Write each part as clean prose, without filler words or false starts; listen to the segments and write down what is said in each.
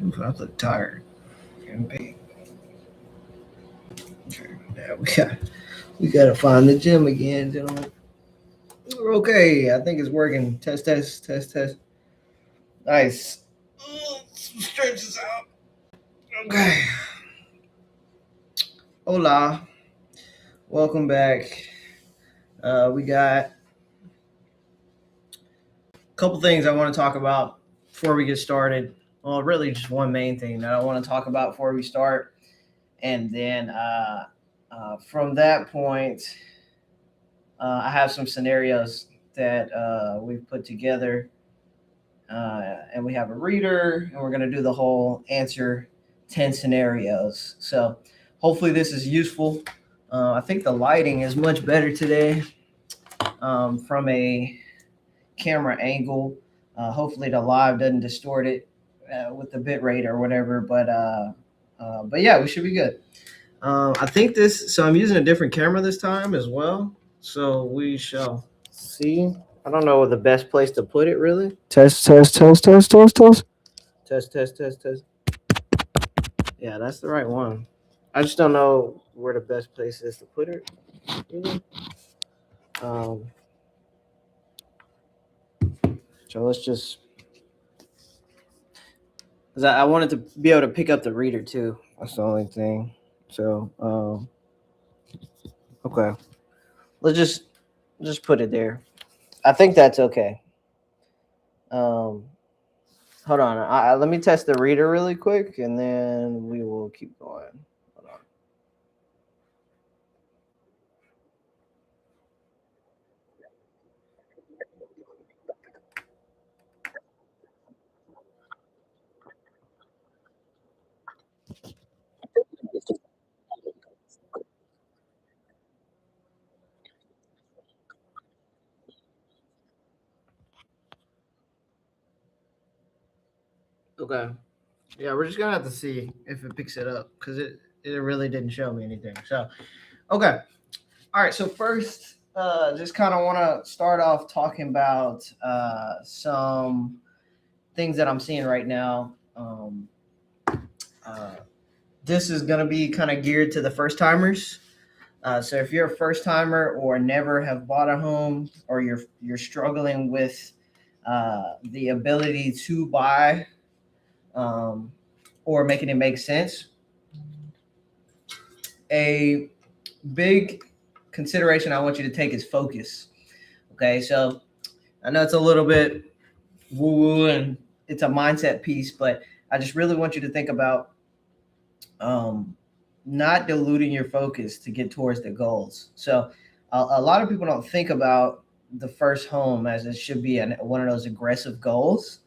Ooh, I look tired. Okay, now we gotta find the gym again, gentlemen. Okay, I think it's working. Test, test, test, test. Nice. Stretch this out. Okay. Hola. Welcome back. We got a couple things I want to talk about before we get started. Well, really, just one main thing that I want to talk about before we start, and then from that point, I have some scenarios that we've put together, and we have a reader, and we're going to do the whole answer 10 scenarios. So hopefully this is useful. I think the lighting is much better today from a camera angle. Hopefully the live doesn't distort it with the bit rate or whatever, but yeah, we should be good. I think this. So I'm using a different camera this time as well. So we shall see. I don't know the best place to put it really. Test, test, test, test, test, test, test, test, test, test. Yeah, that's the right one. I just don't know where the best place is to put it. Really. Um, so let's just. Cause I wanted to be able to pick up the reader too. That's the only thing. So okay, let's just put it there. I think that's okay. Um, Hold on. Let me test the reader really quick, and then we will keep going. Hold on. Okay. Yeah, we're just gonna have to see if it picks it up because it really didn't show me anything. So okay. All right. So first, just kind of want to start off talking about some things that I'm seeing right now. Uh, this is gonna be kind of geared to the first timers. So if you're a first timer or never have bought a home, or you're struggling with the ability to buy, um, or making it make sense, a big consideration I want you to take is focus. Okay, so I know it's a little bit woo woo and it's a mindset piece, but I just really want you to think about um, not diluting your focus to get towards the goals. So a lot of people don't think about the first home as it should be one of those aggressive goals.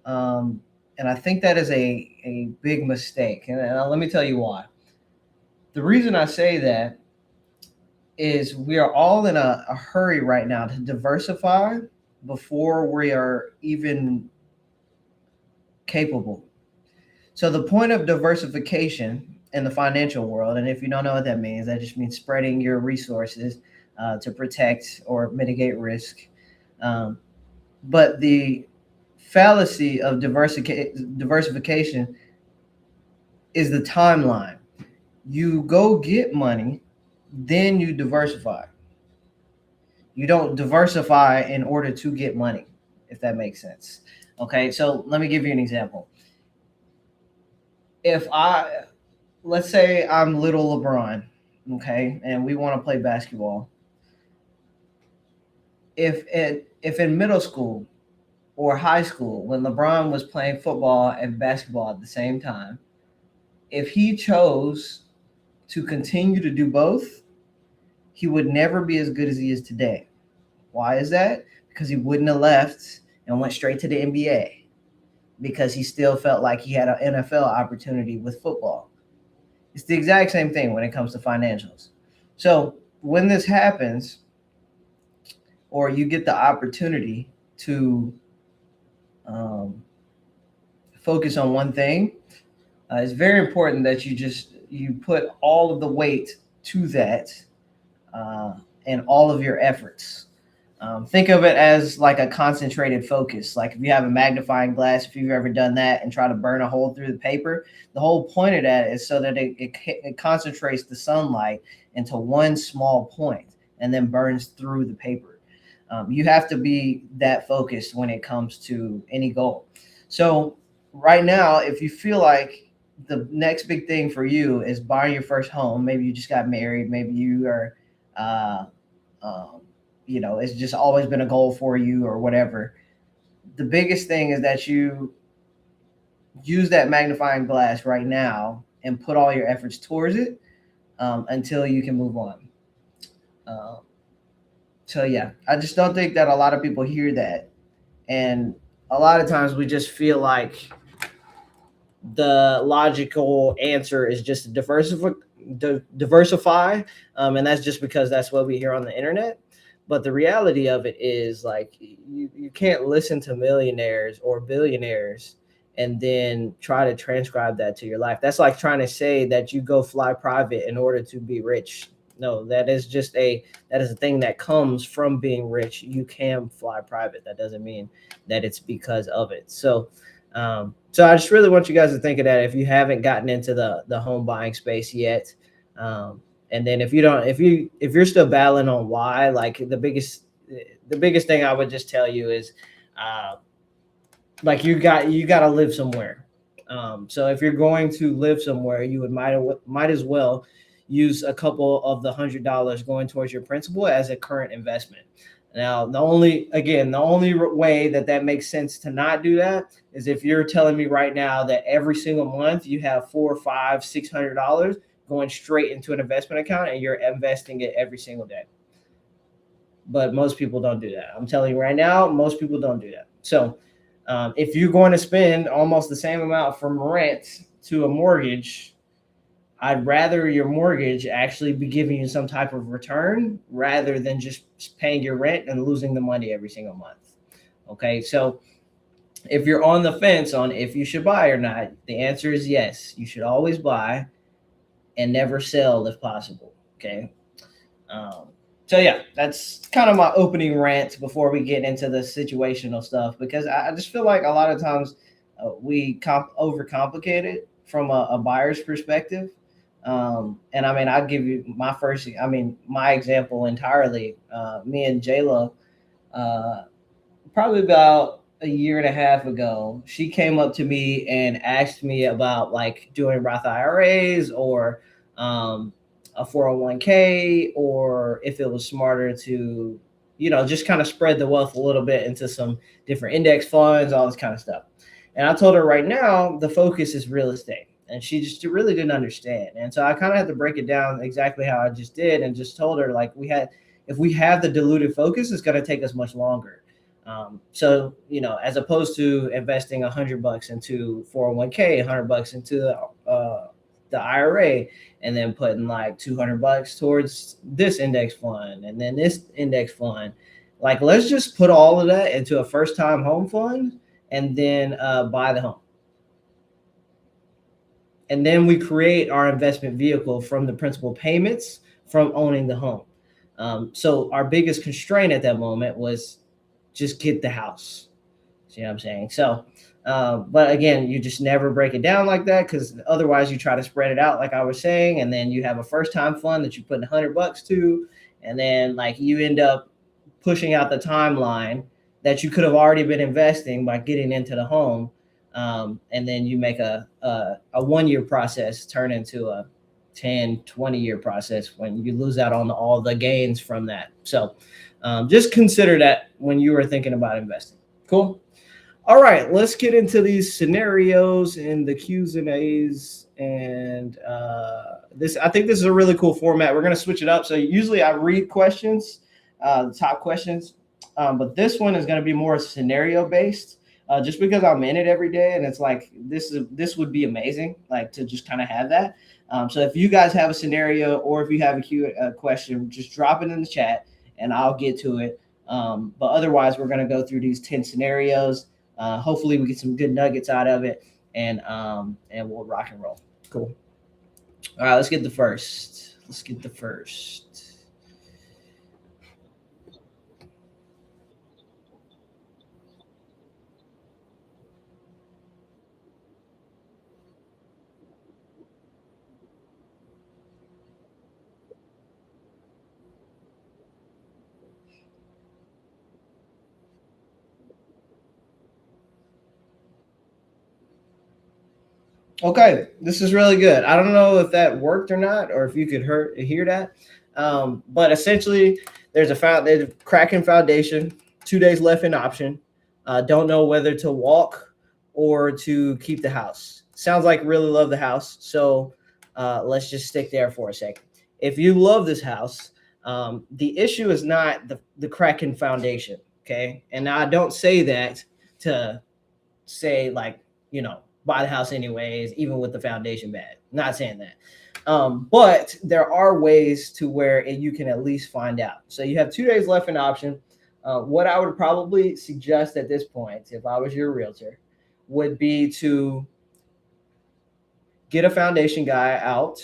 Um, and I think that is a big mistake. And let me tell you why. The reason I say that is we are all in a hurry right now to diversify before we are even capable. So the point of diversification in the financial world, and if you don't know what that means, that just means spreading your resources to protect or mitigate risk. Um, but the fallacy of diversification is the timeline. You go get money, then you diversify. You don't diversify in order to get money, if that makes sense. Okay, so let me give you an example. If I Let's say I'm little LeBron, okay, and we want to play basketball. If in middle school or high school, when LeBron was playing football and basketball at the same time, if he chose to continue to do both, he would never be as good as he is today. Why is that? Because he wouldn't have left and went straight to the NBA because he still felt like he had an NFL opportunity with football. It's the exact same thing when it comes to financials. So when this happens, or you get the opportunity to um, focus on one thing, it's very important that you put all of the weight to that, uh, and all of your efforts. Think of it as like a concentrated focus. Like if you have a magnifying glass, if you've ever done that and try to burn a hole through the paper, the whole point of that is so that it concentrates the sunlight into one small point and then burns through the paper. You have to be that focused when it comes to any goal. So right now, if you feel like the next big thing for you is buying your first home, maybe you just got married, maybe you are, uh, um, it's just always been a goal for you or whatever. The biggest thing is that you use that magnifying glass right now and put all your efforts towards it until you can move on. Um, so yeah, I just don't think that a lot of people hear that, and a lot of times we just feel like the logical answer is just to diversify, and that's just because that's what we hear on the internet. But the reality of it is like you can't listen to millionaires or billionaires and then try to transcribe that to your life. That's like trying to say that you go fly private in order to be rich. No, that is a thing that comes from being rich. You can fly private. That doesn't mean that it's because of it. So I just really want you guys to think of that if you haven't gotten into the home buying space yet. And then if you don't, if you're still battling on why, like the biggest thing I would just tell you is, uh, like you got to live somewhere. So if you're going to live somewhere, you would might as well use a couple of the $100 going towards your principal as a current investment. Now, the only way that makes sense to not do that is if you're telling me right now that every single month you have $400, $500, $600 going straight into an investment account and you're investing it every single day. But most people don't do that. I'm telling you right now, most people don't do that. So if you're going to spend almost the same amount from rent to a mortgage, I'd rather your mortgage actually be giving you some type of return rather than just paying your rent and losing the money every single month. Okay, so if you're on the fence on if you should buy or not, the answer is yes. You should always buy and never sell if possible. Okay. Um, so yeah, that's kind of my opening rant before we get into the situational stuff because I just feel like a lot of times we overcomplicate it from a buyer's perspective. And I mean, I'll give you my example entirely. Me and Jayla, uh, probably about a year and a half ago, she came up to me and asked me about like doing Roth IRAs or um, a 401k, or if it was smarter to, just kind of spread the wealth a little bit into some different index funds, all this kind of stuff. And I told her right now the focus is real estate. And she just really didn't understand. And so I kind of had to break it down exactly how I just did and just told her like if we have the diluted focus, it's going to take us much longer. So, as opposed to investing $100 into 401k, $100 into the IRA, and then putting like $200 towards this index fund and then this index fund, like let's just put all of that into a first time home fund and then buy the home. And then we create our investment vehicle from the principal payments from owning the home. So our biggest constraint at that moment was just get the house. See what I'm saying? So, but again, you just never break it down like that because otherwise you try to spread it out, like I was saying, and then you have a first time fund that you put $100 to, and then like you end up pushing out the timeline that you could have already been investing by getting into the home. And then you make a 1 year process turn into a 10, 20-year process when you lose out on all the gains from that. So just consider that when you are thinking about investing. Cool. All right, let's get into these scenarios and the Q's and A's. And I think this is a really cool format. We're going to switch it up. So usually I read questions, the top questions, but this one is going to be more scenario based. Just because I'm in it every day, and it's like this would be amazing, like to just kind of have that. So if you guys have a scenario or if you have a question, just drop it in the chat, and I'll get to it. But otherwise, we're going to go through these 10 scenarios. Hopefully, we get some good nuggets out of it, and we'll rock and roll. Cool. All right, let's get the first. Okay, this is really good. I don't know if that worked or not, or if you could hear that. But essentially, there's a cracking foundation. 2 days left in option. Don't know whether to walk or to keep the house. Sounds like really love the house. So let's just stick there for a second. If you love this house, the issue is not the cracking foundation. Okay, and I don't say that to say like buy the house anyways, even with the foundation bad. Not saying that. But there are ways to where you can at least find out. So you have 2 days left in option. What I would probably suggest at this point, if I was your realtor, would be to get a foundation guy out,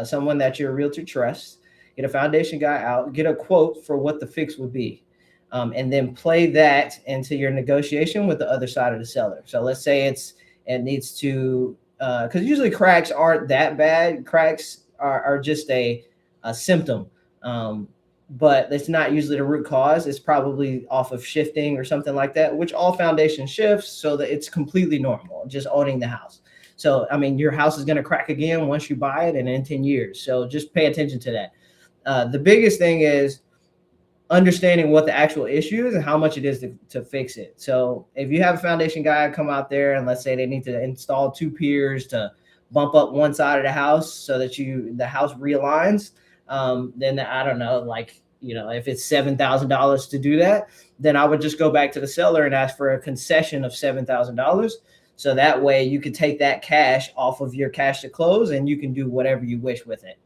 someone that your realtor trusts, get a foundation guy out, get a quote for what the fix would be. And then play that into your negotiation with the other side of the seller. So let's say it needs to, because usually cracks aren't that bad. Cracks are just a symptom, but it's not usually the root cause. It's probably off of shifting or something like that, which all foundation shifts, so that it's completely normal. Just owning the house. So, I mean, your house is going to crack again once you buy it and in 10 years. So just pay attention to that. The biggest thing is understanding what the actual issue is and how much it is to fix it. So if you have a foundation guy come out there and let's say they need to install two piers to bump up one side of the house so that the house realigns, then I don't know, like, if it's $7,000 to do that, then I would just go back to the seller and ask for a concession of $7,000. So that way you can take that cash off of your cash to close and you can do whatever you wish with it.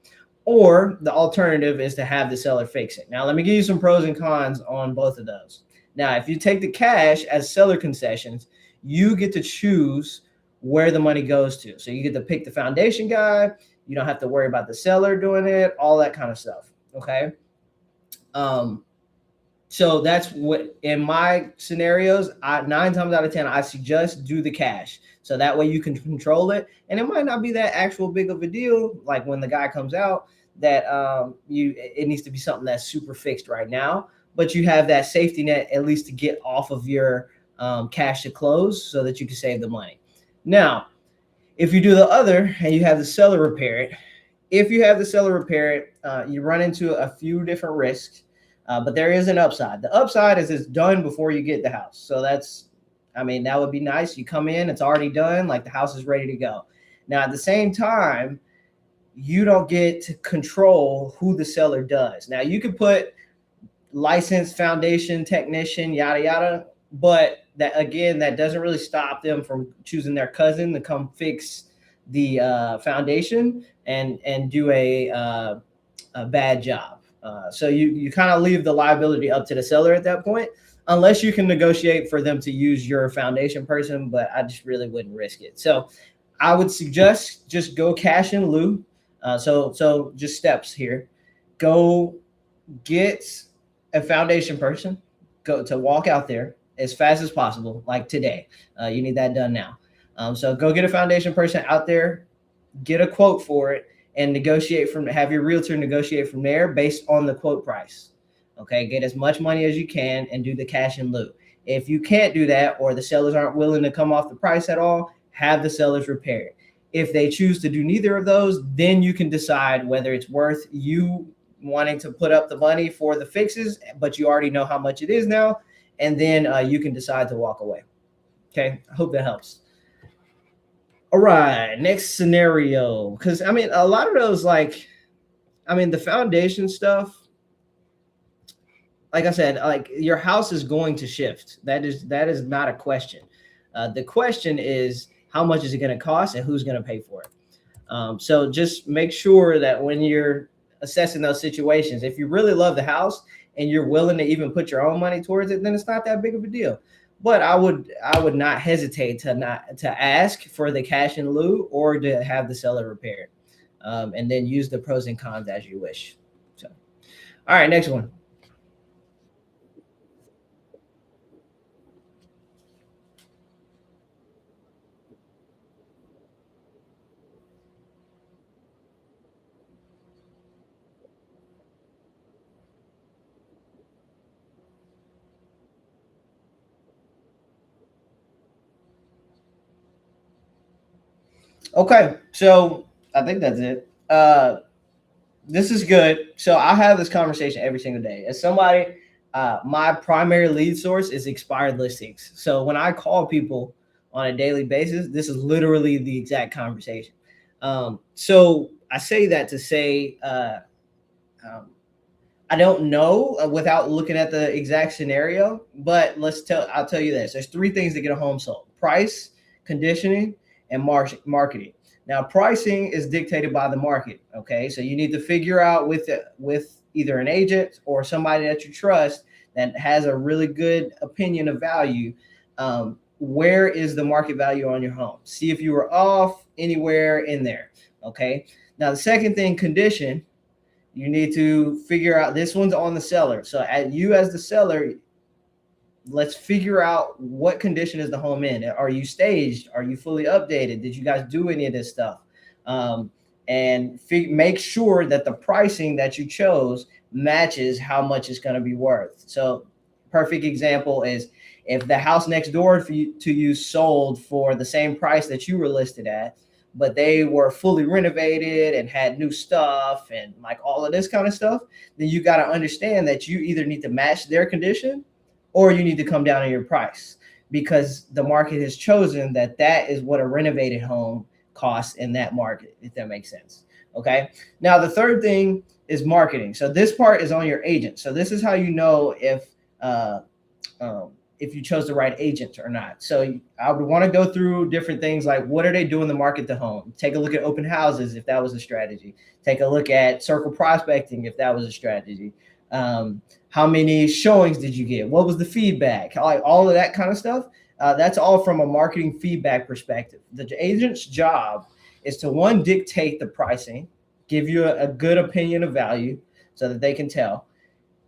Or the alternative is to have the seller fix it. Now, let me give you some pros and cons on both of those. Now, if you take the cash as seller concessions, you get to choose where the money goes to. So you get to pick the foundation guy. You don't have to worry about the seller doing it, all that kind of stuff. Okay. Um, so that's what in my scenarios, 9 times out of 10, I suggest do the cash. So that way you can control it. And it might not be that actual big of a deal. Like when the guy comes out, that it needs to be something that's super fixed right now. But you have that safety net at least to get off of your cash to close so that you can save the money. Now, if you do the other and you have the seller repair it, if you have the seller repair it, you run into a few different risks, but there is an upside. The upside is it's done before you get the house. So I mean, that would be nice. You come in, it's already done, like the house is ready to go. Now, at the same time, you don't get to control who the seller does. Now, you could put licensed foundation technician, yada, yada, but that again, that doesn't really stop them from choosing their cousin to come fix the foundation and do a bad job. So you kind of leave the liability up to the seller at that point, unless you can negotiate for them to use your foundation person. But I just really wouldn't risk it. So I would suggest just go cash in lieu. So just steps here. Go get a foundation person. Go to walk out there as fast as possible, like today. You need that done now. So go get a foundation person out there, get a quote for it, and have your realtor negotiate from there based on the quote price. Okay, get as much money as you can and do the cash in lieu. If you can't do that or the sellers aren't willing to come off the price at all, have the sellers repair it. If they choose to do neither of those, then you can decide whether it's worth you wanting to put up the money for the fixes, but you already know how much it is now, and then you can decide to walk away. Okay, I hope that helps. All right, next scenario. Because I mean, a lot of those, like, I mean, the foundation stuff. Like I said, like your house is going to shift. That is not a question. The question is how much is it going to cost and who's going to pay for it. So just make sure that when you're assessing those situations, if you really love the house and you're willing to even put your own money towards it, then it's not that big of a deal. But I would not hesitate to ask for the cash in lieu or to have the seller repair it, and then use the pros and cons as you wish. So, all right, next one. Okay, so I think that's it. This is good. So I have this conversation every single day. As somebody, my primary lead source is expired listings. So when I call people on a daily basis, this is literally the exact conversation. So I say that to say, um, I don't know without looking at the exact scenario, but I'll tell you this. There's three things that get a home sold: price, conditioning, and marketing. Now, pricing is dictated by the market. Okay, so you need to figure out with either an agent or somebody that you trust that has a really good opinion of value. Where is the market value on your home? See if you were off anywhere in there. Okay. Now, the second thing, condition, you need to figure out, this one's on the seller. So at you as the seller, let's figure out what condition is the home in. Are you staged? Are you fully updated? Did you guys do any of this stuff? Um, and make sure that the pricing that you chose matches how much it's going to be worth. So, perfect example is if the house next door for you to you sold for the same price that you were listed at, but they were fully renovated and had new stuff and like all of this kind of stuff, then you got to understand that you either need to match their condition or you need to come down on your price because the market has chosen that that is what a renovated home costs in that market, if that makes sense. Okay. Now, the third thing is marketing. So this part is on your agent. So this is how you know uh, if you chose the right agent or not. So I would want to go through different things like what are they doing to market the home? Take a look at open houses if that was a strategy. Take a look at circle prospecting if that was a strategy. How many showings did you get? What was the feedback? Like all of that kind of stuff. That's all from a marketing feedback perspective. The agent's job is to one, dictate the pricing, give you a good opinion of value so that they can tell.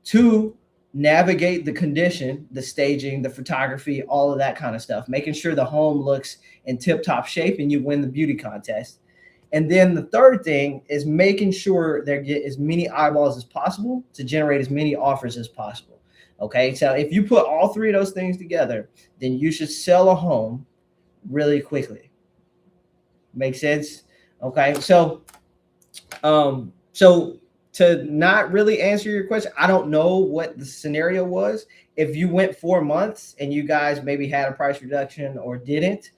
Two, navigate the condition, the staging, the photography, all of that kind of stuff, making sure the home looks in tip top shape and you win the beauty contest. And then the third thing is making sure there get as many eyeballs as possible to generate as many offers as possible. Okay, so if you put all three of those things together, then you should sell a home really quickly. Make sense? Okay, so to not really answer your question, I don't know what the scenario was. If you went 4 months and you guys maybe had a price reduction or didn't,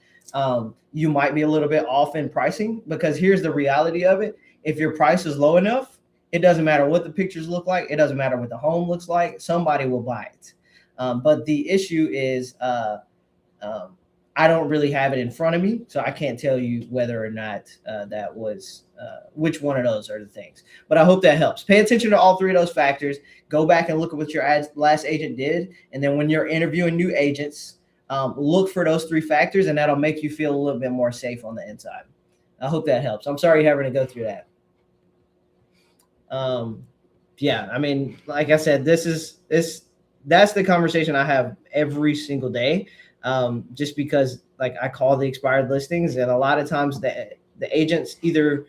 you might be a little bit off in pricing because here's the reality of it. If your price is low enough, it doesn't matter what the pictures look like. It doesn't matter what the home looks like. Somebody will buy it. But the issue is um, I don't really have it in front of me, so I can't tell you whether or not that was which one of those are the things. But I hope that helps. Pay attention to all three of those factors. Go back and look at what your last agent did, and then when you're interviewing new agents, look for those three factors, and that'll make you feel a little bit more safe on the inside. I hope that helps. I'm sorry you're having to go through that. Um, yeah, I mean, like I said, this that's the conversation I have every single day. Just because like I call the expired listings, and a lot of times the agents either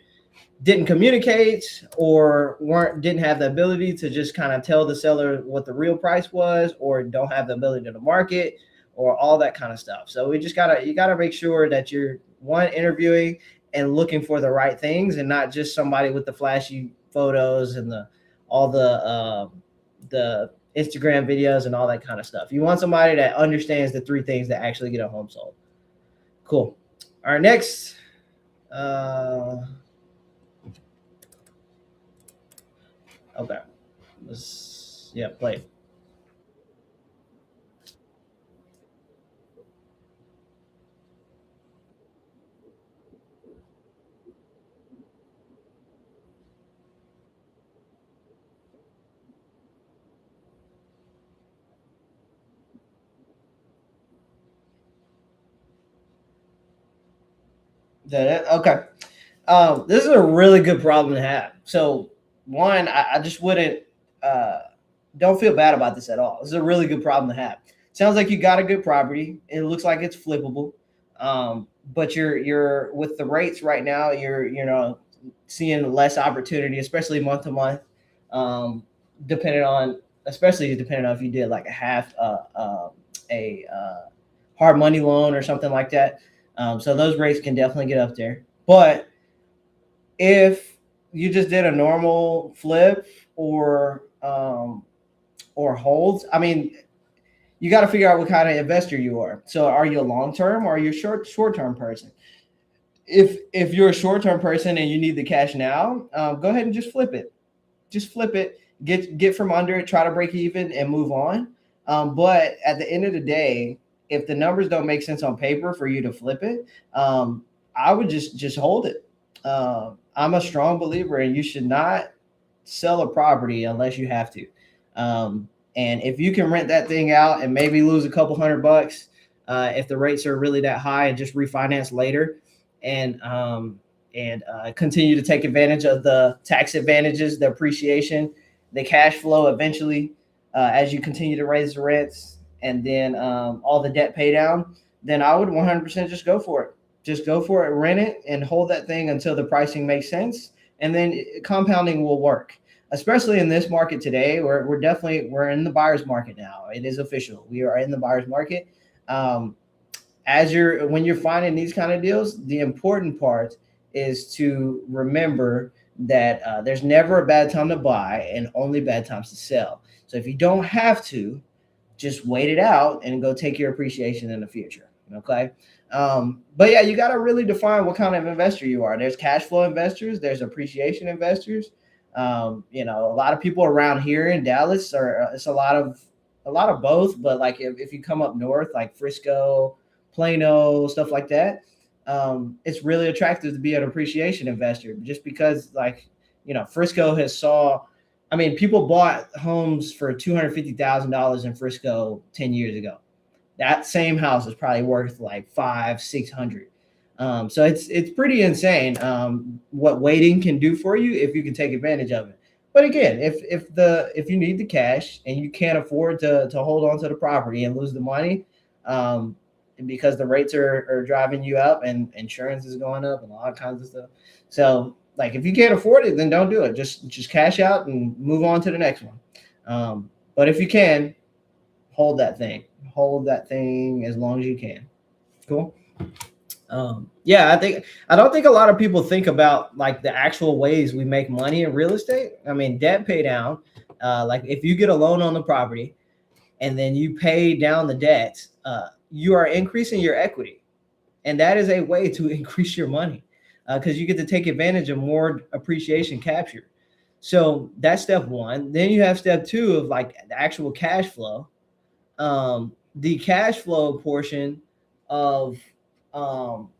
didn't communicate or didn't have the ability to just kind of tell the seller what the real price was, or don't have the ability to market, or all that kind of stuff. So you gotta make sure that you're one interviewing and looking for the right things, and not just somebody with the flashy photos and the Instagram videos and all that kind of stuff. You want somebody that understands the three things that actually get a home sold. Cool. All right, next. Uh, okay. Yeah, play. That it? Okay. This is a really good problem to have. So one, I just wouldn't uh, don't feel bad about this at all. This is a really good problem to have. Sounds like you got a good property. It looks like it's flippable. But you're with the rates right now, seeing less opportunity, especially month to month. Um, depending on especially depending on if you did like a half a hard money loan or something like that. So those rates can definitely get up there. But if you just did a normal flip or holds, I mean, you got to figure out what kind of investor you are. So are you a long term or are you a short term person? If you're a short term person and you need the cash now, go ahead and just flip it. Just flip it, get from under it, try to break even, and move on. But at the end of the day, if the numbers don't make sense on paper for you to flip it, I would just hold it. I'm a strong believer, and you should not sell a property unless you have to. And if you can rent that thing out and maybe lose a couple $100, if the rates are really that high, and just refinance later, and continue to take advantage of the tax advantages, the appreciation, the cash flow eventually, as you continue to raise the rents, and then all the debt pay down, then I would 100% just go for it. Just go for it, rent it, and hold that thing until the pricing makes sense, and then compounding will work. Especially in this market today, we're in the buyer's market now. It is official. We are in the buyer's market. Um, when you're finding these kind of deals, the important part is to remember that there's never a bad time to buy and only bad times to sell. So if you don't have to, just wait it out and go take your appreciation in the future. Okay. But yeah, you got to really define what kind of investor you are. There's cash flow investors, there's appreciation investors. A lot of people around here in Dallas are, it's a lot of both. But like if you come up north, like Frisco, Plano, stuff like that, it's really attractive to be an appreciation investor, just because, like, Frisco has saw. I mean, people bought homes for $250,000 in Frisco 10 years ago. That same house is probably worth like 500, 600. So it's pretty insane, what waiting can do for you if you can take advantage of it. But again, if you need the cash and you can't afford to hold on to the property and lose the money, um, because the rates are driving you up and insurance is going up and all kinds of stuff. So like if you can't afford it, then don't do it. Just cash out and move on to the next one. But if you can, hold that thing. Hold that thing as long as you can. Cool. Yeah, I don't think a lot of people think about like the actual ways we make money in real estate. I mean, debt pay down. Like if you get a loan on the property and then you pay down the debt, you are increasing your equity, and that is a way to increase your money, because you get to take advantage of more appreciation capture. So that's step one. Then you have step two of like the actual cash flow. The cash flow portion of um,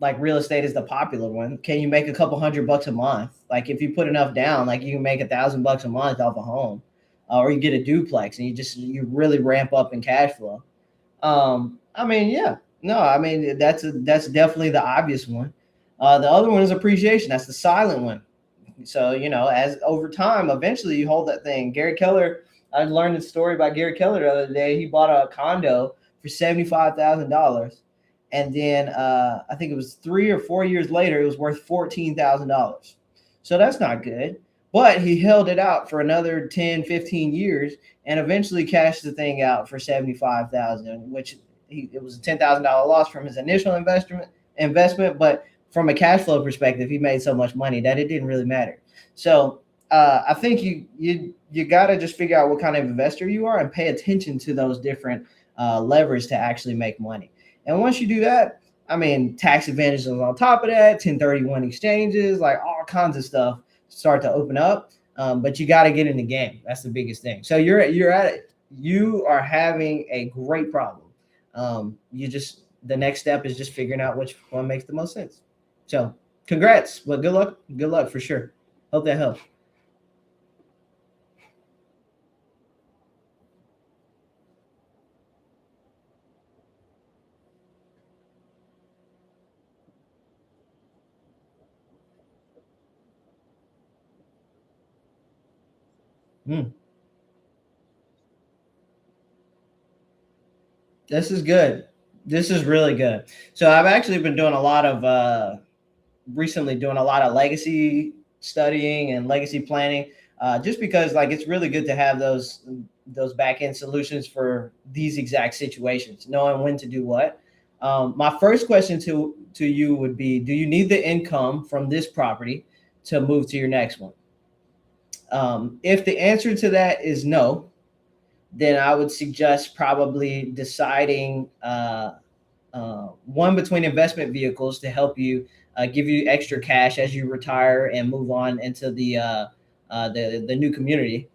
like real estate is the popular one. Can you make a couple $100 a month? Like if you put enough down, like you can make $1,000 a month off a home, or you get a duplex and you really ramp up in cash flow. I mean, yeah, no, I mean that's definitely the obvious one. The other one is appreciation. That's the silent one. So as over time, eventually you hold that thing. Gary Keller, I learned a story about Gary Keller the other day. He bought a condo for $75,000, and then I think it was 3 or 4 years later, it was worth $14,000. So that's not good. But he held it out for another 10, 15 years and eventually cashed the thing out for 75,000, which it was a $10,000 loss from his initial investment, but from a cash flow perspective, he made so much money that it didn't really matter. So I think you got to just figure out what kind of investor you are and pay attention to those different levers to actually make money. And once you do that, I mean, tax advantages on top of that, 1031 exchanges, like all kinds of stuff start to open up. But you got to get in the game. That's the biggest thing. So you're at it. You are having a great problem. The next step is just figuring out which one makes the most sense. So congrats, but good luck. Good luck for sure. Hope that helps. Mm, this is good. This is really good. So I've actually been doing a lot of recently doing a lot of legacy studying and legacy planning, just because like it's really good to have those back end solutions for these exact situations, knowing when to do what. My first question to you would be: do you need the income from this property to move to your next one? If the answer to that is no, then I would suggest probably deciding one between investment vehicles to help you give you extra cash as you retire and move on into the new community.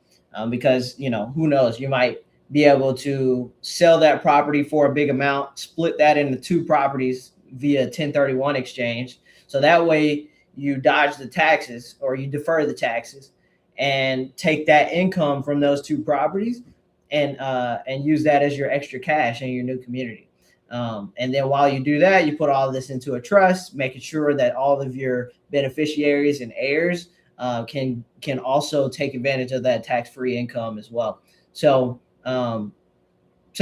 Because who knows, you might be able to sell that property for a big amount, split that into two properties via 1031 exchange. So that way you dodge the taxes or you defer the taxes and take that income from those two properties and use that as your extra cash in your new community. And then while you do that, you put all of this into a trust, making sure that all of your beneficiaries and heirs can also take advantage of that tax-free income as well. So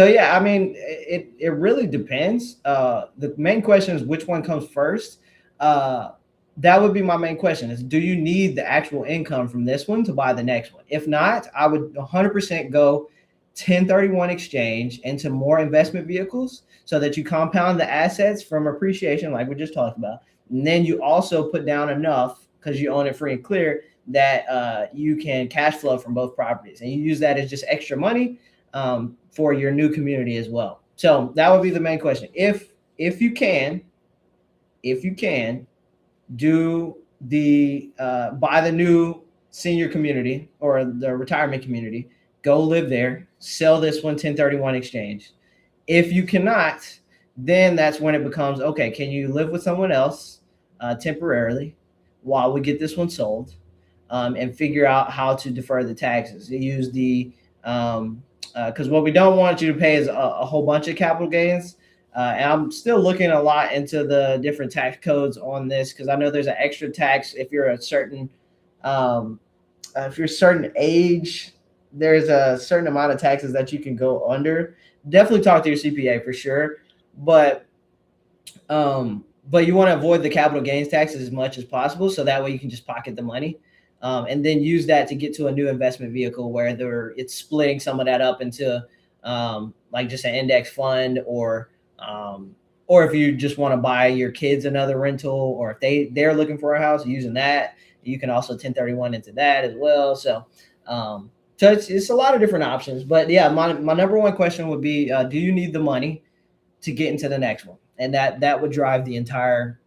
yeah, I mean, it really depends. The main question is which one comes first. That would be my main question: is do you need the actual income from this one to buy the next one? If not, I would 100% go 1031 exchange into more investment vehicles so that you compound the assets from appreciation, like we just talked about. And then you also put down enough because you own it free and clear that you can cash flow from both properties, and you use that as just extra money for your new community as well. So that would be the main question. If you can, do the buy the new senior community or the retirement community, go live there, sell this one 1031 exchange. If you cannot, then that's when it becomes okay. Can you live with someone else temporarily while we get this one sold, and figure out how to defer the taxes? You use the because what we don't want you to pay is a whole bunch of capital gains. And I'm still looking a lot into the different tax codes on this because I know there's an extra tax if you're if you're a certain age. There's a certain amount of taxes that you can go under. Definitely talk to your CPA for sure, but you want to avoid the capital gains taxes as much as possible, so that way you can just pocket the money, and then use that to get to a new investment vehicle where it's splitting some of that up into like just an index fund, or if you just want to buy your kids another rental, or if they're looking for a house using that, you can also 1031 into that as well. So it's a lot of different options. But yeah, my number one question would be, do you need the money to get into the next one? And that would drive the entire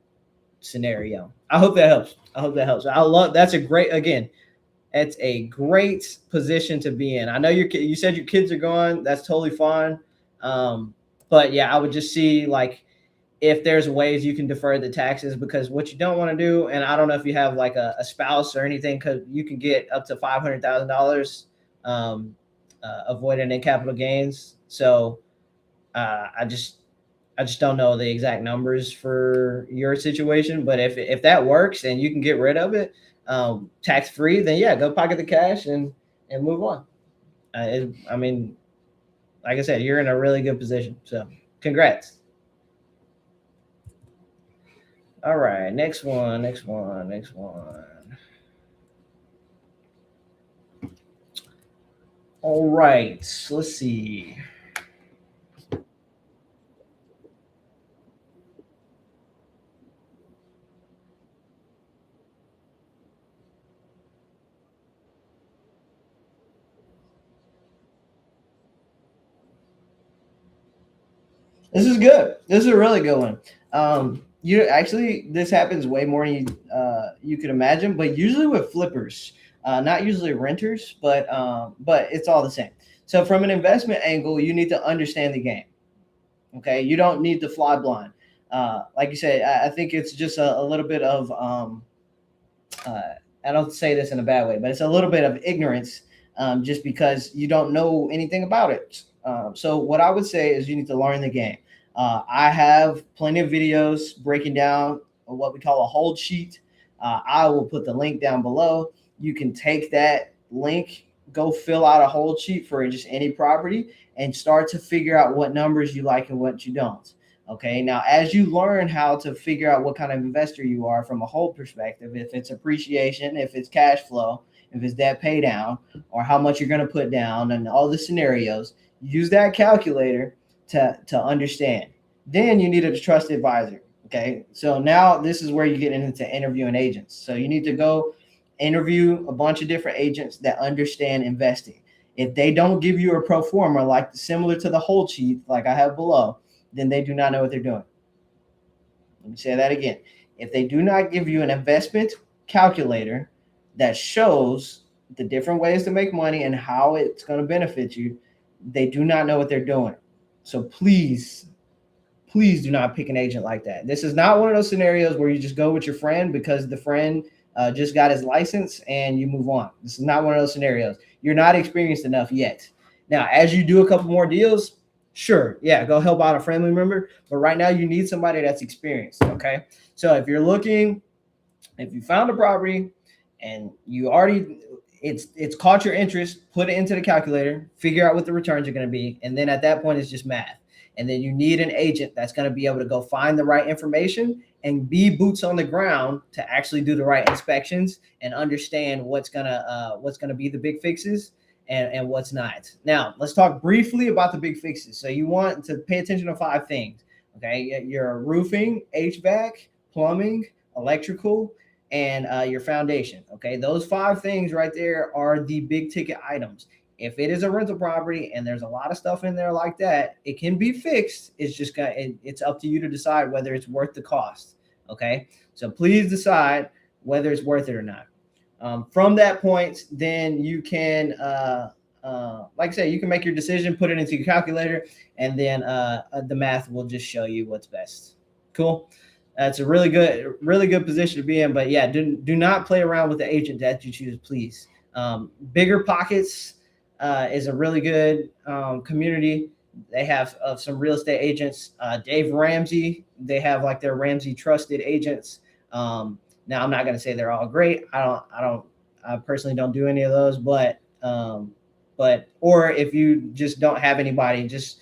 scenario. I hope that helps. That's a great position to be in. I know you said your kids are gone. That's totally fine. But yeah, I would just see like if there's ways you can defer the taxes, because what you don't want to do, and I don't know if you have like a spouse or anything, because you can get up to $500,000 avoided in capital gains. So I just don't know the exact numbers for your situation, but if that works and you can get rid of it tax free, then yeah, go pocket the cash and move on. I mean, like I said, you're in a really good position. So congrats. All right, next one. All right, let's see. This is good. This is a really good one. This happens way more than you could imagine, but usually with flippers, not usually renters, but it's all the same. So from an investment angle, you need to understand the game. Okay, you don't need to fly blind. Like you said, I think it's just a little bit of uh, I don't say this in a bad way, but it's a little bit of ignorance, just because you don't know anything about it. So what I would say is you need to learn the game. I have plenty of videos breaking down what we call a hold sheet. I will put the link down below. You can take that link, go fill out a hold sheet for just any property, and start to figure out what numbers you like and what you don't. Okay. Now, as you learn how to figure out what kind of investor you are from a hold perspective, if it's appreciation, if it's cash flow, if it's debt pay down, or how much you're going to put down, and all the scenarios, use that calculator to understand. Then you need a trusted advisor. Okay. So now this is where you get into interviewing agents. So you need to go interview a bunch of different agents that understand investing. If they don't give you a pro forma, like similar to the whole sheet, like I have below, then they do not know what they're doing. Let me say that again. If they do not give you an investment calculator that shows the different ways to make money and how it's going to benefit you, they do not know what they're doing. So please do not pick an agent like that. This is not one of those scenarios where you just go with your friend because the friend just got his license and you move on. This is not one of those scenarios. You're not experienced enough yet. Now, as you do a couple more deals, sure, yeah, go help out a family member. But right now, you need somebody that's experienced. Okay. So if you found a property and you already it's caught your interest, put it into the calculator, figure out what the returns are going to be, and then at that point it's just math. And then you need an agent that's going to be able to go find the right information and be boots on the ground to actually do the right inspections and understand what's gonna be the big fixes and what's not. Now let's talk briefly about the big fixes. So you want to pay attention to 5 things. Okay, your roofing, HVAC, plumbing, electrical, and your foundation. Okay, those 5 things right there are the big ticket items. If it is a rental property and there's a lot of stuff in there like that, it can be fixed. It's up to you to decide whether it's worth the cost. Okay, so please decide whether it's worth it or not. From that point, then you can, like I said, you can make your decision, put it into your calculator, and then the math will just show you what's best. Cool. That's a really good position to be in. But yeah, do not play around with the agent that you choose, please. Bigger Pockets is a really good community. They have some real estate agents. Dave Ramsey, they have like their Ramsey trusted agents. Now I'm not going to say they're all great. I personally don't do any of those, but or if you just don't have anybody, just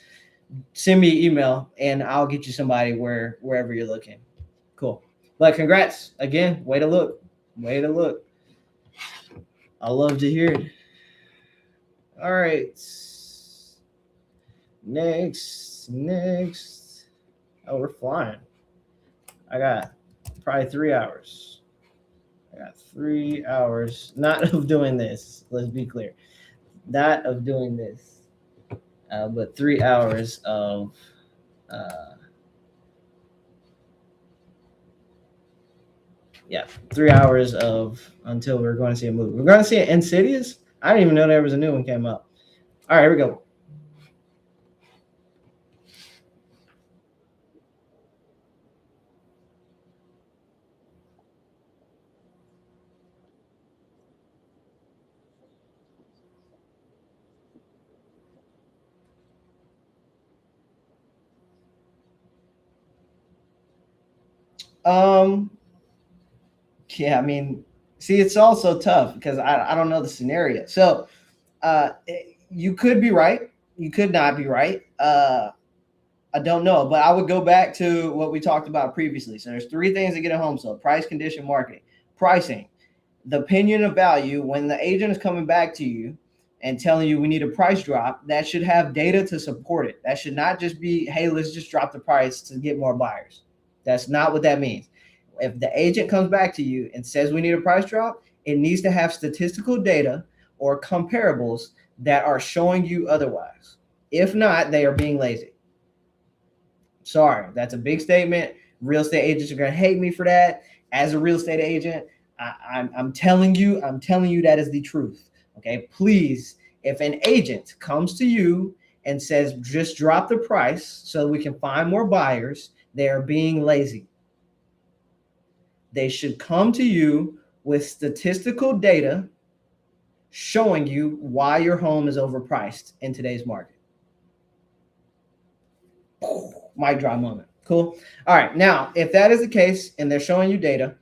send me an email and I'll get you somebody wherever you're looking. Cool. But congrats again. Way to look. I love to hear it. All right. Next. Oh, we're flying. I got probably 3 hours. I got 3 hours, not of doing this. Let's be clear. Not of doing this, but 3 hours of yeah, 3 hours of until we're going to see a movie. We're going to see it Insidious. I didn't even know there was a new one came up. All right, here we go. Yeah, I mean, see, it's also tough because I don't know the scenario. So you could be right. You could not be right. I don't know, but I would go back to what we talked about previously. So there's 3 things that get a home sold: price, condition, marketing. Pricing, the opinion of value. When the agent is coming back to you and telling you we need a price drop, that should have data to support it. That should not just be, hey, let's just drop the price to get more buyers. That's not what that means. If the agent comes back to you and says we need a price drop, it needs to have statistical data or comparables that are showing you otherwise. If not, they are being lazy. Sorry, that's a big statement. Real estate agents are going to hate me for that. As a real estate agent, I'm telling you that is the truth. Okay, please, if an agent comes to you and says just drop the price so we can find more buyers, they are being lazy. They should come to you with statistical data showing you why your home is overpriced in today's market. Mic drop moment. Cool. All right. Now, if that is the case and they're showing you data,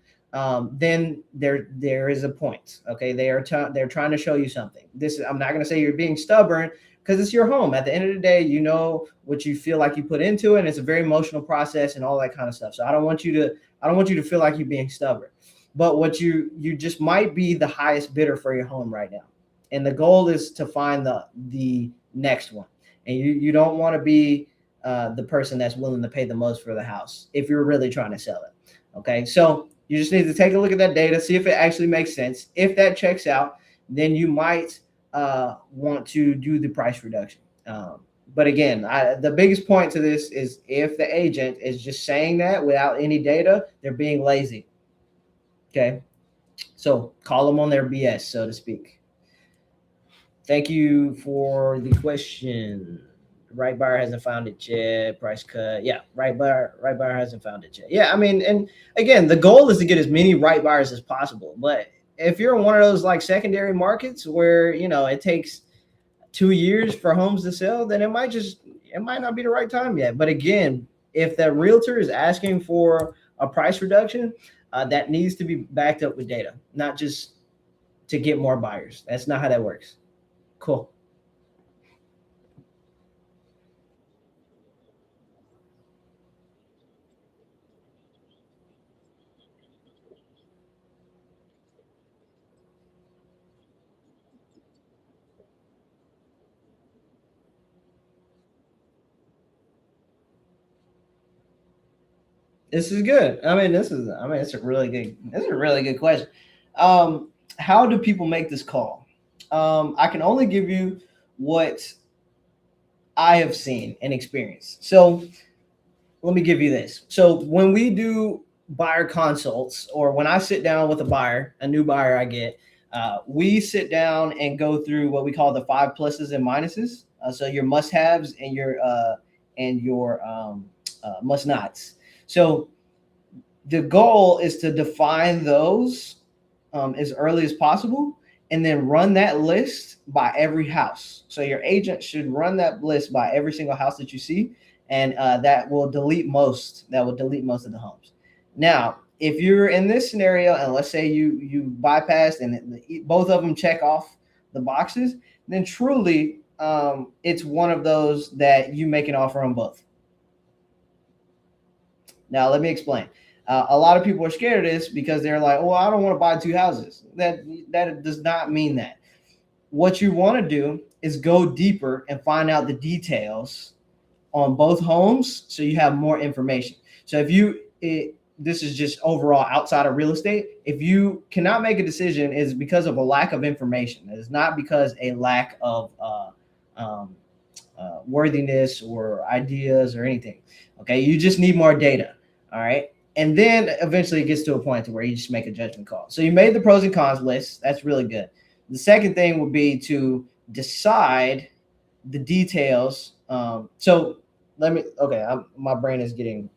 then there is a point. Okay, they're trying to show you something. I'm not going to say you're being stubborn because it's your home. At the end of the day, you know what you feel like you put into it, and it's a very emotional process and all that kind of stuff. So I don't want you to feel like you're being stubborn. But what you just might be the highest bidder for your home right now, and the goal is to find the next one. And you don't want to be the person that's willing to pay the most for the house if you're really trying to sell it. Okay, so you just need to take a look at that data, see if it actually makes sense. If that checks out, then you might want to do the price reduction. But again, the biggest point to this is if the agent is just saying that without any data, they're being lazy. Okay, so call them on their BS, so to speak. Thank you for the question. Right buyer hasn't found it yet. Price cut. Yeah, right buyer hasn't found it yet. Yeah, I mean, and again, the goal is to get as many right buyers as possible. But if you're in one of those like secondary markets where it takes 2 years for homes to sell, then it might not be the right time yet. But again, if that realtor is asking for a price reduction, that needs to be backed up with data, not just to get more buyers. That's not how that works. Cool. This is good. It's a really good question. How do people make this call? I can only give you what I have seen and experienced. So let me give you this. So when we do buyer consults, or when I sit down with a buyer, a new buyer I get, we sit down and go through what we call the five pluses and minuses. So your must haves and your must nots. So the goal is to define those as early as possible, and then run that list by every house. So your agent should run that list by every single house that you see, and that will delete most. That will delete most of the homes. Now, if you're in this scenario, and let's say you bypassed and both of them check off the boxes, then truly it's one of those that you make an offer on both. Now, let me explain. A lot of people are scared of this because they're like, "Well, I don't want to buy two houses." That does not mean that. What you want to do is go deeper and find out the details on both homes, so you have more information. So this is just overall outside of real estate. If you cannot make a decision, it's because of a lack of information. It's not because a lack of um, worthiness or ideas or anything. Okay, you just need more data. All right. And then eventually it gets to a point to where you just make a judgment call. So you made the pros and cons list. That's really good. The second thing would be to decide the details. So my brain is getting,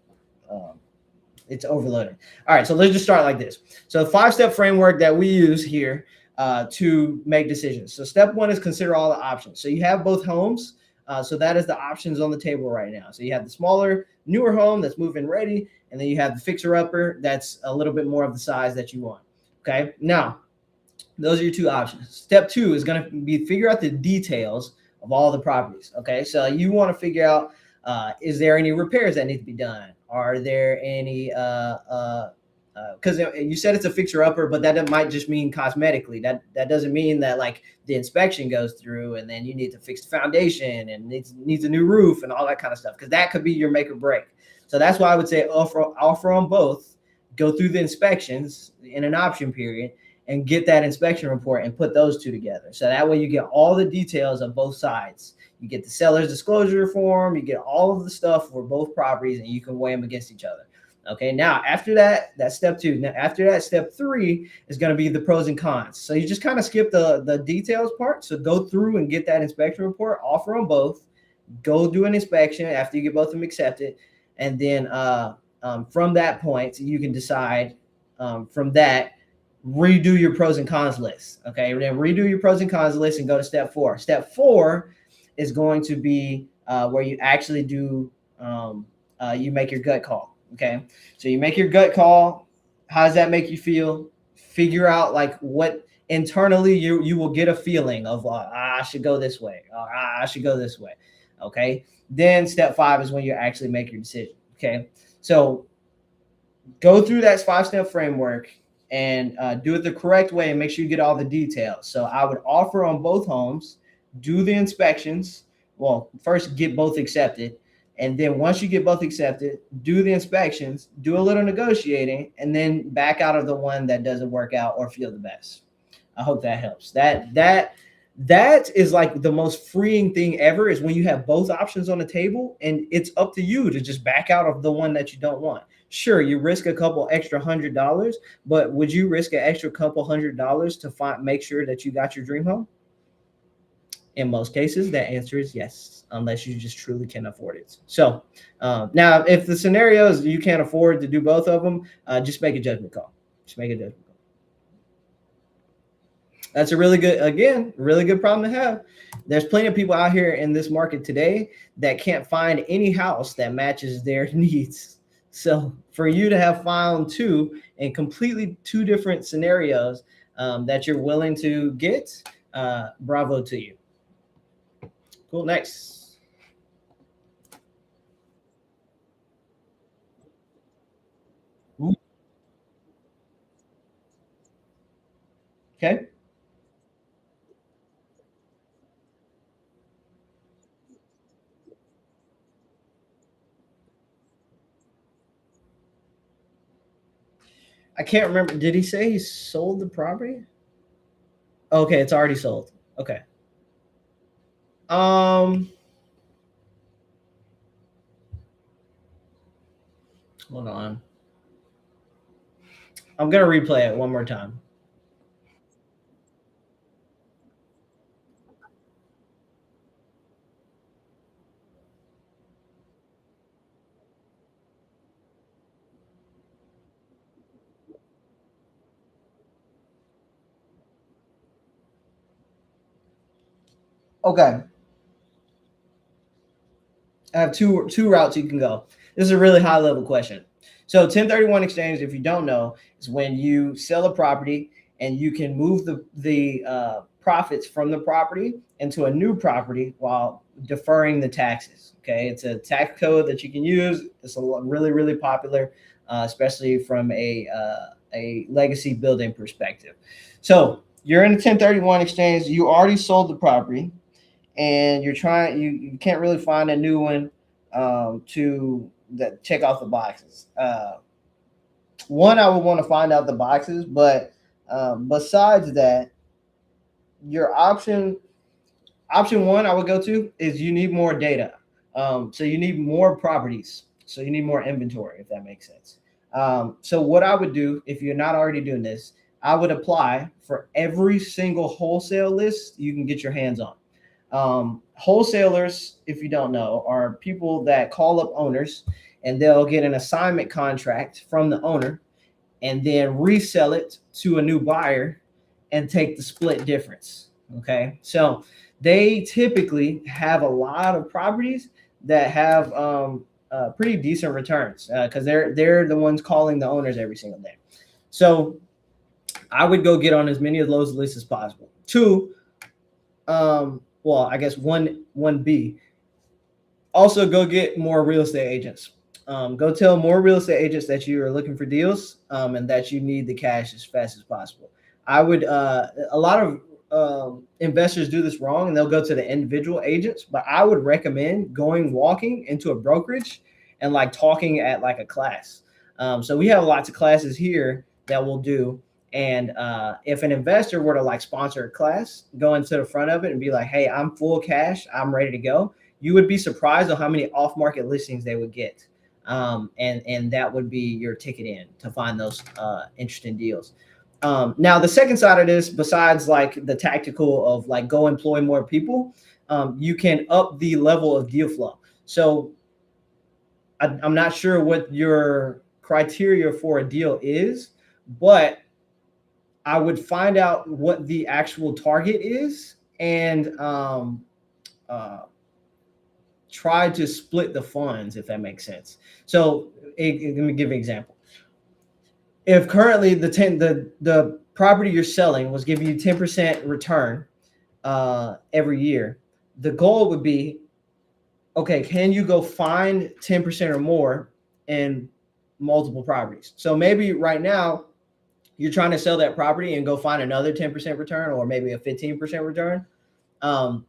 it's overloaded. All right, so let's just start like this. So 5-step framework that we use here to make decisions. So step one is consider all the options. So you have both homes. So that is the options on the table right now. So you have the smaller, newer home that's move-in ready, and then you have the fixer-upper that's a little bit more of the size that you want. Okay, now those are your two options. Step two is going to be figure out the details of all the properties. Okay, so you want to figure out is there any repairs that need to be done? Are there any because you said it's a fixer upper, but that might just mean cosmetically. That doesn't mean that like the inspection goes through and then you need to fix the foundation and needs a new roof and all that kind of stuff, because that could be your make or break. So that's why I would say offer on both. Go through the inspections in an option period and get that inspection report and put those two together. So that way you get all the details of both sides. You get the seller's disclosure form, you get all of the stuff for both properties, and you can weigh them against each other. Okay, now after that, that's step two. Now after that, step three is going to be the pros and cons. So you just kind of skip the details part. So go through and get that inspection report, offer on both, go do an inspection after you get both of them accepted. And then from that point, you can decide from that, redo your pros and cons list. Okay, then redo your pros and cons list and go to step four. Step four is going to be where you actually do, you make your gut call. Okay, so you make your gut call. How does that make you feel? Figure out like what internally you will get a feeling of I should go this way, or I should go this way. Okay, then step five is when you actually make your decision. Okay, so go through that 5-step framework and do it the correct way and make sure you get all the details. So I would offer on both homes, do the inspections. Well, first get both accepted, And then once you get both accepted, do the inspections, do a little negotiating, and then back out of the one that doesn't work out or feel the best. I hope that helps. That is like the most freeing thing ever, is when you have both options on the table and it's up to you to just back out of the one that you don't want. Sure, you risk a couple extra $100, but would you risk an extra couple $100 to make sure that you got your dream home? In most cases, the answer is yes, unless you just truly can afford it. So now, if the scenario is you can't afford to do both of them, just make a judgment call. Just make a judgment call. That's a really good, again, really good problem to have. There's plenty of people out here in this market today that can't find any house that matches their needs. So for you to have found two in completely two different scenarios that you're willing to get, bravo to you. Cool. Next. Okay. I can't remember. Did he say he sold the property? Okay, it's already sold. Okay. Um, Hold on. I'm gonna replay it one more time. Okay. I have two routes you can go. This is a really high level question. So 1031 exchange, if you don't know, is when you sell a property and you can move the profits from the property into a new property while deferring the taxes. Okay, it's a tax code that you can use. It's really popular, especially from a legacy building perspective. So you're in a 1031 exchange. You already sold the property and you're trying you can't really find a new one to that check off the boxes. One, I would want to find out the boxes, but besides that, your option one I would go to is you need more data. So you need more properties. So you need more inventory, if that makes sense. So what I would do, if you're not already doing this, I would apply for every single wholesale list you can get your hands on. Wholesalers, if you don't know, are people that call up owners and they'll get an assignment contract from the owner and then resell it to a new buyer and take the split difference. Okay. So they typically have a lot of properties that have pretty decent returns because they're the ones calling the owners every single day. So I would go get on as many of those lists as possible. Two, well, I guess one B. Also, go get more real estate agents. Go tell more real estate agents that you are looking for deals and that you need the cash as fast as possible. I would. A lot of investors do this wrong, and they'll go to the individual agents. But I would recommend walking into a brokerage and like talking at like a class. So we have lots of classes here that we'll do. And if an investor were to like sponsor a class, go into the front of it and be like, "Hey, I'm full cash. I'm ready to go." You would be surprised at how many off-market listings they would get, and that would be your ticket in to find those interesting deals. Now, the second side of this, besides like the tactical of like go employ more people, you can up the level of deal flow. So I'm not sure what your criteria for a deal is, but I would find out what the actual target is and try to split the funds, if that makes sense. So let me give an example. If currently the property you're selling was giving you 10% return every year, the goal would be, okay, can you go find 10% or more in multiple properties? So maybe right now you're trying to sell that property and go find another 10% return or maybe a 15% return. Um,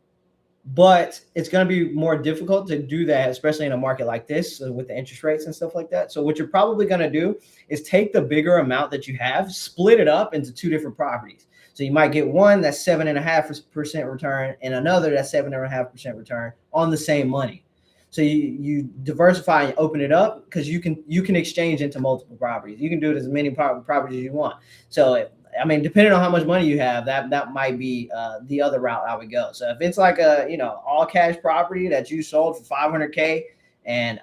but it's going to be more difficult to do that, especially in a market like this with the interest rates and stuff like that. So what you're probably going to do is take the bigger amount that you have, split it up into two different properties. So you might get one that's 7.5% return and another that's 7.5% return on the same money. So you diversify and open it up because you can exchange into multiple properties. You can do it as many properties as you want. So I mean, depending on how much money you have, that might be the other route I would go. So if it's like a all cash property that you sold for 500K and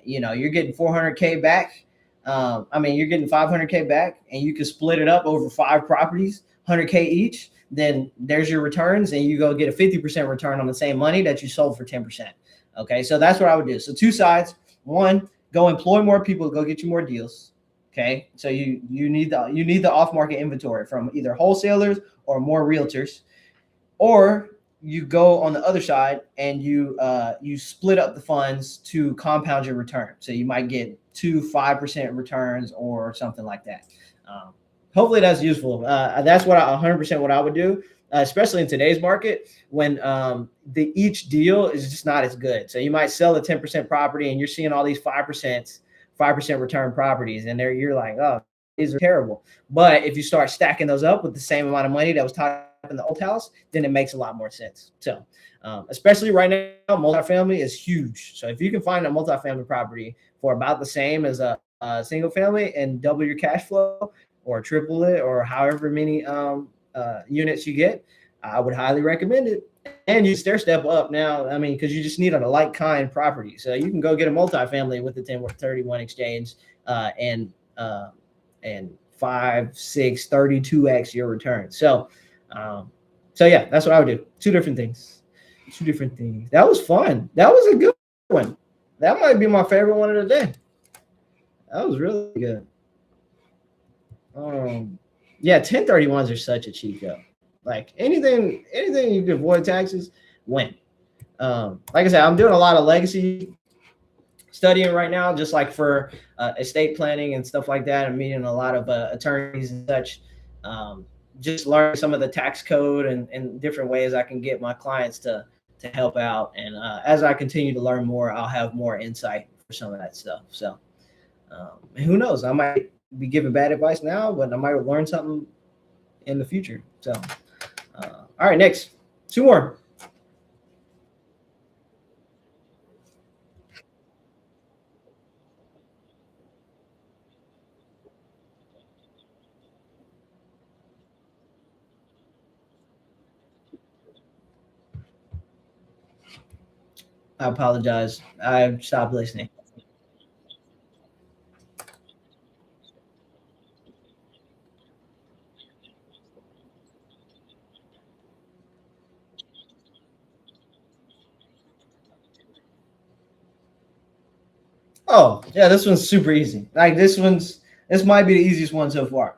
you're getting 400K back, I mean you're getting 500K back, and you can split it up over five properties, 100K each. Then there's your returns, and you go get a 50% return on the same money that you sold for 10%. Okay, so that's what I would do. So two sides. One, go employ more people, go get you more deals. Okay, so you need the off market inventory from either wholesalers or more realtors, or you go on the other side and you split up the funds to compound your return. So you might get 2 5% returns or something like that. Um, Hopefully that's useful. That's what 100% what I would do, especially in today's market when the each deal is just not as good. So you might sell a 10% property and you're seeing all these 5% return properties, and you're like, oh, these are terrible. But if you start stacking those up with the same amount of money that was tied up in the old house, then it makes a lot more sense. So, especially right now, multifamily is huge. So if you can find a multifamily property for about the same as a single family and double your cash flow or triple it or however many units you get, I would highly recommend it. And you stair step up now. I mean, because you just need a like kind property. So you can go get a multifamily with the 1031 exchange uh, and 5, 6, 32x your return. So yeah, that's what I would do. Two different things. Two different things. That was fun. That was a good one. That might be my favorite one of the day. That was really good. Yeah, 1031s are such a cheat code. Like anything you can avoid taxes, win. Like I said, I'm doing a lot of legacy studying right now, just like for estate planning and stuff like that. I'm meeting a lot of attorneys and such. Just learning some of the tax code and different ways I can get my clients to help out. And as I continue to learn more, I'll have more insight for some of that stuff. So who knows? I might be giving bad advice now, but I might learn something in the future. So all right, next, two more. I apologize. I stopped listening. Oh, yeah, this one's super easy. Like this might be the easiest one so far.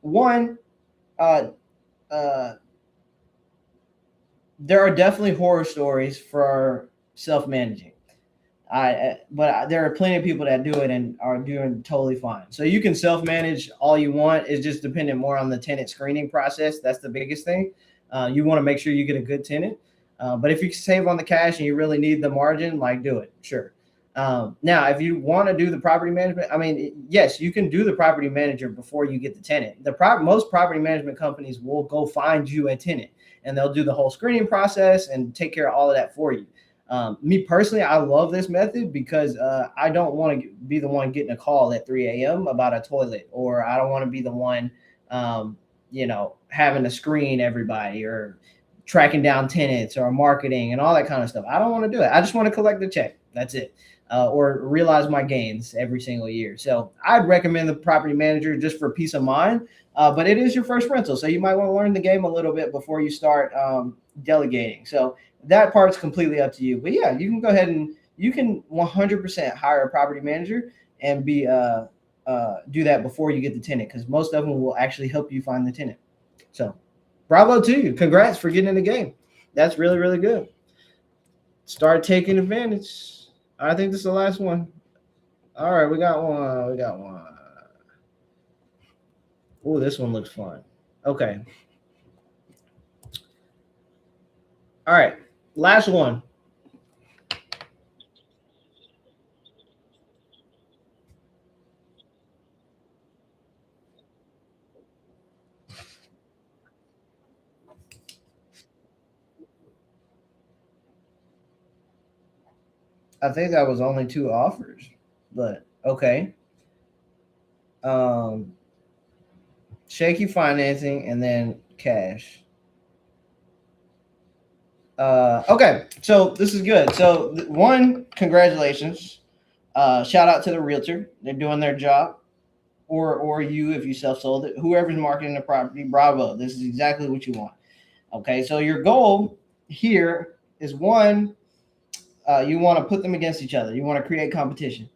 One, uh, uh, there are definitely horror stories for self managing. But there are plenty of people that do it and are doing totally fine. So you can self manage all you want. It's just dependent more on the tenant screening process. That's the biggest thing. You want to make sure you get a good tenant. But if you save on the cash and you really need the margin, like do it, sure. Now, if you want to do the property management, I mean, yes, you can do the property manager before you get the tenant. Most property management companies will go find you a tenant, and they'll do the whole screening process and take care of all of that for you. Me personally, I love this method because I don't want to be the one getting a call at 3 a.m. about a toilet, or I don't want to be the one, having to screen everybody or tracking down tenants or marketing and all that kind of stuff. I don't want to do it. I just want to collect the check. That's it. Or realize my gains every single year. So I'd recommend the property manager just for peace of mind. But it is your first rental, so you might want to learn the game a little bit before you start delegating. So that part's completely up to you. But yeah, you can go ahead and you can 100% hire a property manager and do that before you get the tenant, because most of them will actually help you find the tenant. So bravo to you. Congrats for getting in the game. That's really, really good. Start taking advantage. I think this is the last one. All right, we got one. We got one. Oh, this one looks fun. Okay. All right. Last one. I think that was only two offers, but okay. Um, shaky financing and then cash. Okay, so this is good. So one, congratulations. Shout out to the realtor. They're doing their job. Or you if you self sold it. Whoever's marketing the property, bravo. This is exactly what you want. Okay, so your goal here is one, you want to put them against each other. You want to create competition.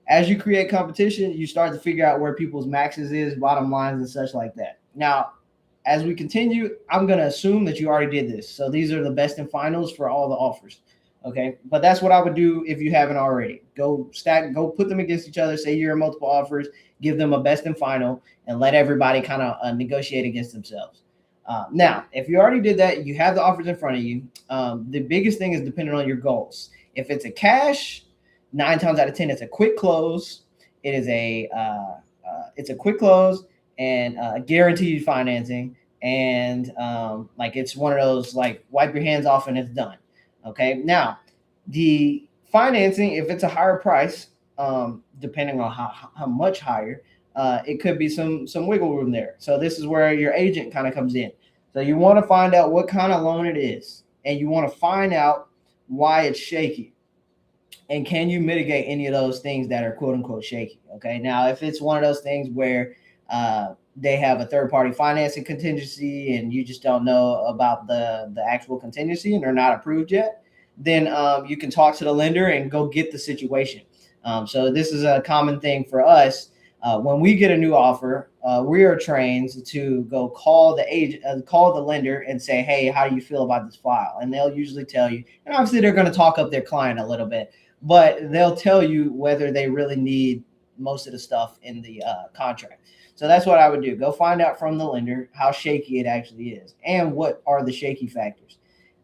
As you create competition, you start to figure out where people's maxes is, bottom lines, and such like that. Now, as we continue, I'm going to assume that you already did this. So these are the best and finals for all the offers. Okay. But that's what I would do if you haven't already. Go stack, go put them against each other. Say you're in multiple offers, give them a best and final, and let everybody kind of negotiate against themselves. Now, if you already did that, you have the offers in front of you. The biggest thing is dependent on your goals. If it's a cash, 9 times out of 10, it's a quick close. It is it's a quick close and guaranteed financing, and like it's one of those like wipe your hands off and it's done. Okay, now the financing, if it's a higher price, depending on how much higher, it could be some wiggle room there. So this is where your agent kind of comes in. So you want to find out what kind of loan it is, and you want to find out why it's shaky, and can you mitigate any of those things that are quote unquote shaky. Okay, now if it's one of those things where they have a third party financing contingency and you just don't know about the actual contingency and they're not approved yet, then you can talk to the lender and go get the situation. So this is a common thing for us. When we get a new offer, we are trained to go call the agent, call the lender, and say, "Hey, how do you feel about this file?" And they'll usually tell you. And obviously, they're going to talk up their client a little bit, but they'll tell you whether they really need most of the stuff in the contract. So that's what I would do. Go find out from the lender how shaky it actually is and what are the shaky factors.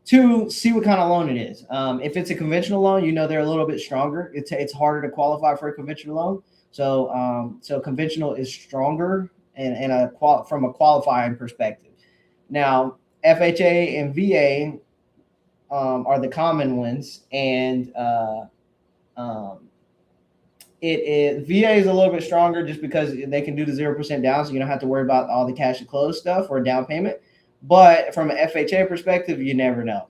Two, see what kind of loan it is. If it's a conventional loan, you know they're a little bit stronger. It's harder to qualify for a conventional loan. So conventional is stronger from a qualifying perspective. Now, FHA and VA are the common ones, and um, it is VA is a little bit stronger just because they can do the 0% down, so you don't have to worry about all the cash to close stuff or down payment. But from an FHA perspective, you never know.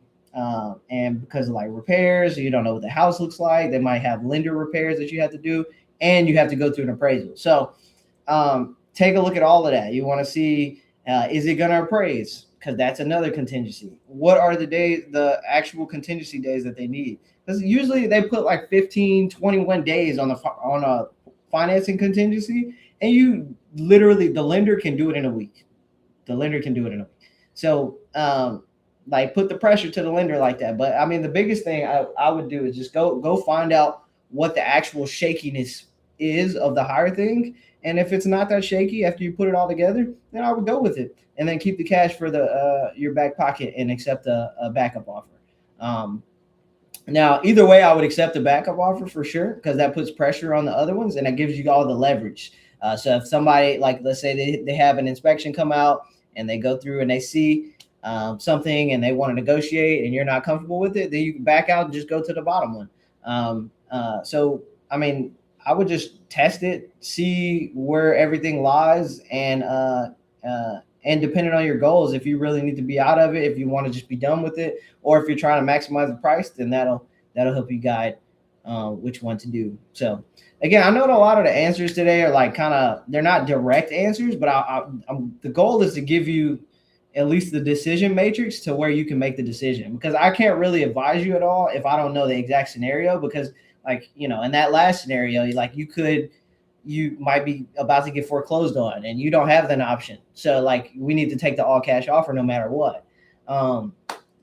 And because of like repairs, you don't know what the house looks like. They might have lender repairs that you have to do, and you have to go through an appraisal. So take a look at all of that. You want to see, is it going to appraise? Because that's another contingency. What are the actual contingency days that they need? Because usually they put like 15, 21 days on a financing contingency, and you literally, the lender can do it in a week. The lender can do it in a week. So like put the pressure to the lender like that. But I mean, the biggest thing I would do is just go find out what the actual shakiness is of the higher thing. And if it's not that shaky after you put it all together, then I would go with it and then keep the cash for the your back pocket and accept a backup offer. Now, either way, I would accept a backup offer for sure because that puts pressure on the other ones and that gives you all the leverage. So if somebody, like, let's say they have an inspection come out and they go through and they see something and they want to negotiate and you're not comfortable with it, then you can back out and just go to the bottom one. So, I mean, I would just test it, see where everything lies, and depending on your goals, if you really need to be out of it, if you want to just be done with it, or if you're trying to maximize the price, then that'll help you guide which one to do. So again, I know that a lot of the answers today are like kind of, they're not direct answers, but the goal is to give you at least the decision matrix to where you can make the decision, because I can't really advise you at all if I don't know the exact scenario, because like, you know, in that last scenario, like you might be about to get foreclosed on and you don't have that option. So like we need to take the all cash offer no matter what.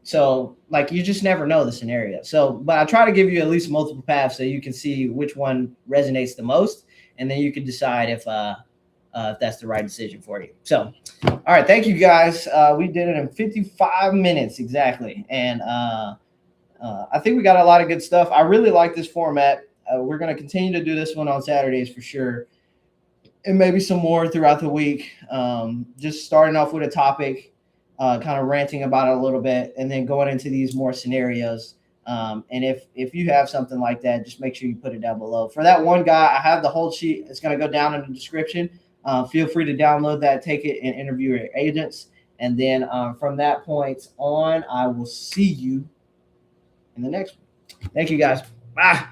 So like you just never know the scenario. So, but I try to give you at least multiple paths so you can see which one resonates the most, and then you can decide if that's the right decision for you. So, all right, thank you guys. We did it in 55 minutes exactly, and I think we got a lot of good stuff. I really like this format. We're going to continue to do this one on Saturdays for sure, and maybe some more throughout the week. Just starting off with a topic, kind of ranting about it a little bit, and then going into these more scenarios. And if you have something like that, just make sure you put it down below. For that one guy, I have the whole sheet. It's going to go down in the description. Feel free to download that, take it, and interview your agents. And then from that point on, I will see you in the next one. Thank you, guys. Bye.